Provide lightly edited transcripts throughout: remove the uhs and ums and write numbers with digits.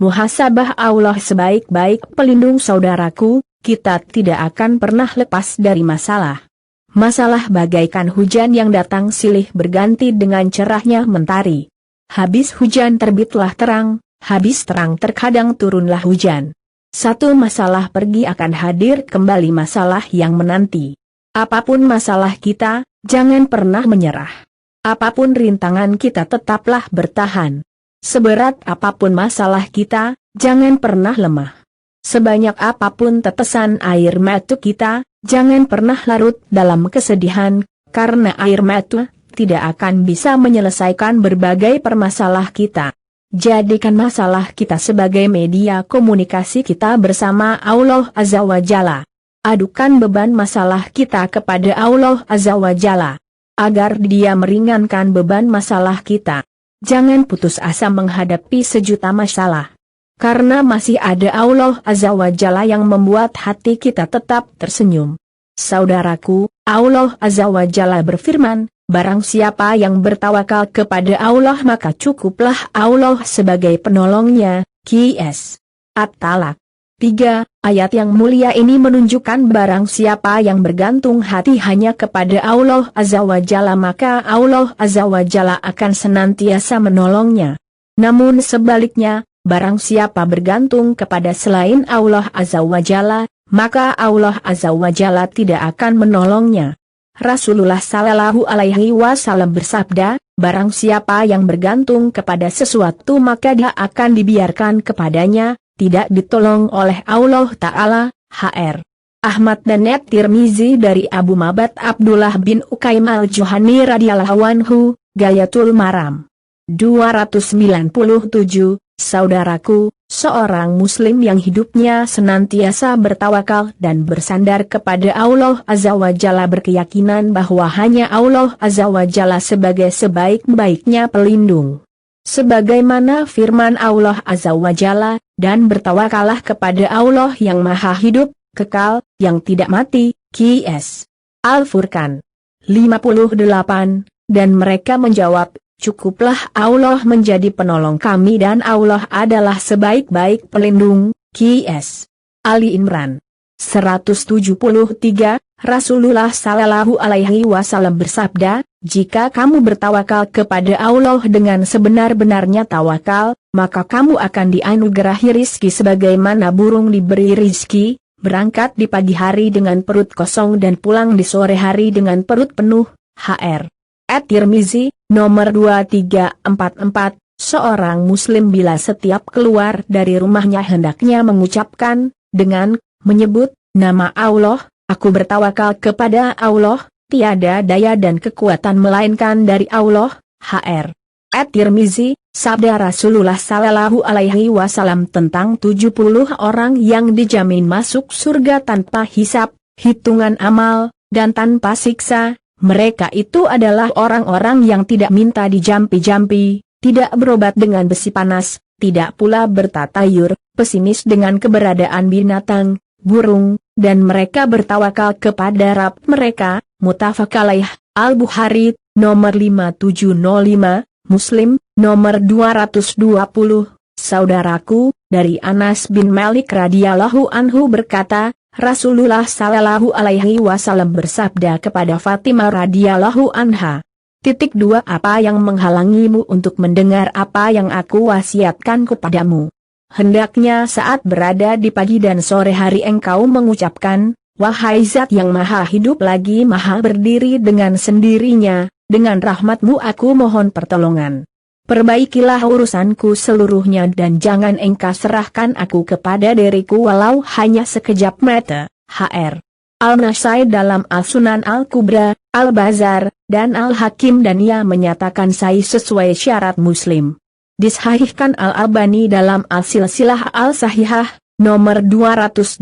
Muhasabah Allah sebaik-baik pelindung saudaraku, kita tidak akan pernah lepas dari masalah. Masalah bagaikan hujan yang datang silih berganti dengan cerahnya mentari. Habis hujan terbitlah terang, habis terang terkadang turunlah hujan. Satu masalah pergi akan hadir kembali masalah yang menanti. Apapun masalah kita, jangan pernah menyerah. Apapun rintangan kita tetaplah bertahan. Seberat apapun masalah kita, jangan pernah lemah. Sebanyak apapun tetesan air mata kita, jangan pernah larut dalam kesedihan, karena air mata tidak akan bisa menyelesaikan berbagai permasalahan kita. Jadikan masalah kita sebagai media komunikasi kita bersama Allah Azza wa Jalla. Adukan beban masalah kita kepada Allah Azza wa Jalla, agar Dia meringankan beban masalah kita. Jangan putus asa menghadapi sejuta masalah. Karena masih ada Allah Azza wa Jalla yang membuat hati kita tetap tersenyum. Saudaraku, Allah Azza wa Jalla berfirman, barang siapa yang bertawakal kepada Allah maka cukuplah Allah sebagai penolongnya. Qs. At-Talaq 3, ayat yang mulia ini menunjukkan barang siapa yang bergantung hati hanya kepada Allah Azza wa Jalla maka Allah Azza wa Jalla akan senantiasa menolongnya. Namun sebaliknya, barang siapa bergantung kepada selain Allah Azza wa Jalla, maka Allah Azza wa Jalla tidak akan menolongnya. Rasulullah Shallallahu Alaihi Wasallam bersabda, barang siapa yang bergantung kepada sesuatu maka dia akan dibiarkan kepadanya, tidak ditolong oleh Allah Ta'ala. Hr. Ahmad dan At-Tirmizi dari Abu Mabad Abdullah bin Ukaim al-Juhani radhiyallahu anhu, Ghayatul Maram 297. Saudaraku, seorang muslim yang hidupnya senantiasa bertawakal dan bersandar kepada Allah Azza wa Jalla berkeyakinan bahwa hanya Allah Azza wa Jalla sebagai sebaik-baiknya pelindung. Sebagaimana firman Allah Azza wa Jalla, dan bertawakallah kepada Allah yang maha hidup, kekal, yang tidak mati. Qs. Al-Furqan 58, dan mereka menjawab, cukuplah Allah menjadi penolong kami dan Allah adalah sebaik-baik pelindung. Qs. Ali Imran 173, Rasulullah Shallallahu Alaihi Wasallam bersabda, jika kamu bertawakal kepada Allah dengan sebenar-benarnya tawakal, maka kamu akan dianugerahi rizki sebagaimana burung diberi rizki, berangkat di pagi hari dengan perut kosong dan pulang di sore hari dengan perut penuh. Hr. At-Tirmizi, nomor 2344, seorang muslim bila setiap keluar dari rumahnya hendaknya mengucapkan, dengan menyebut nama Allah, aku bertawakal kepada Allah, tiada daya dan kekuatan melainkan dari Allah. Hr. At-Tirmizi, sabda Rasulullah Sallallahu Alaihi Wasallam tentang 70 orang yang dijamin masuk surga tanpa hisab, hitungan amal, dan tanpa siksa. Mereka itu adalah orang-orang yang tidak minta dijampi-jampi, tidak berobat dengan besi panas, tidak pula bertatayur, pesimis dengan keberadaan binatang, burung, dan mereka bertawakal kepada Rabb mereka. Muttafaq alaih. Al-Bukhari, nomor 5705, Muslim, nomor 220. Saudaraku, dari Anas bin Malik radhiyallahu anhu berkata, Rasulullah Sallallahu Alaihi Wasallam bersabda kepada Fatimah radhiyallahu anha, 2. Apa yang menghalangimu untuk mendengar apa yang aku wasiatkan kepadamu? Hendaknya saat berada di pagi dan sore hari engkau mengucapkan, wahai Zat yang maha hidup lagi maha berdiri dengan sendirinya, dengan rahmatmu aku mohon pertolongan. Perbaikilah urusanku seluruhnya dan jangan engkau serahkan aku kepada diriku walau hanya sekejap mata. Hr. Al-Nasai dalam Al-Sunan Al-Kubra, Al-Bazar, dan Al-Hakim dan ia menyatakan sahih sesuai syarat Muslim. Disahihkan Al-Albani dalam Al-Silsilah Al-Sahihah, nomor 227,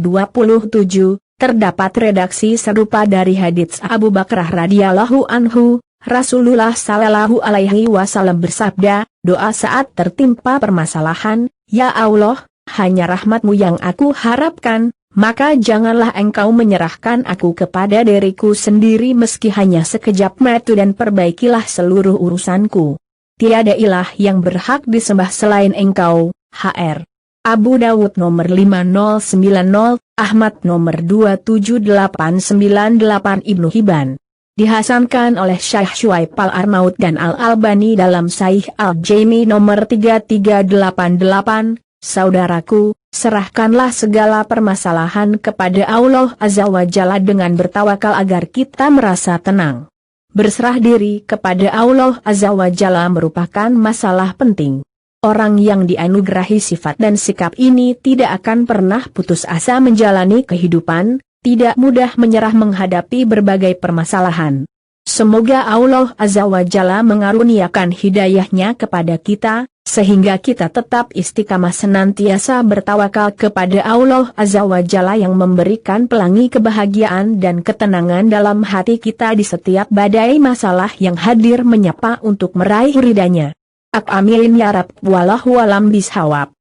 terdapat redaksi serupa dari hadits Abu Bakrah radhiyallahu anhu. Rasulullah Sallallahu Alaihi Wasallam bersabda, doa saat tertimpa permasalahan, ya Allah, hanya rahmatmu yang aku harapkan, maka janganlah engkau menyerahkan aku kepada diriku sendiri meski hanya sekejap mata dan perbaikilah seluruh urusanku. Tiada ilah yang berhak disembah selain engkau. Hr. Abu Dawud nomor 5090, Ahmad nomor 27898, Ibnu Hibban. Dihasankan oleh Syekh Syuaib Al-Arnaud dan Al-Albani dalam Sahih Al-Jami nomor 3388. Saudaraku, serahkanlah segala permasalahan kepada Allah Azza wa Jalla dengan bertawakal agar kita merasa tenang. Berserah diri kepada Allah Azza wa Jalla merupakan masalah penting. Orang yang dianugerahi sifat dan sikap ini tidak akan pernah putus asa menjalani kehidupan, tidak mudah menyerah menghadapi berbagai permasalahan. Semoga Allah Azza wa Jalla mengaruniakan hidayahnya kepada kita, sehingga kita tetap istiqamah senantiasa bertawakal kepada Allah Azza wa Jalla yang memberikan pelangi kebahagiaan dan ketenangan dalam hati kita di setiap badai masalah yang hadir menyapa untuk meraih ridhanya. Amin ya Rabb, wallahu a'lam bishawab.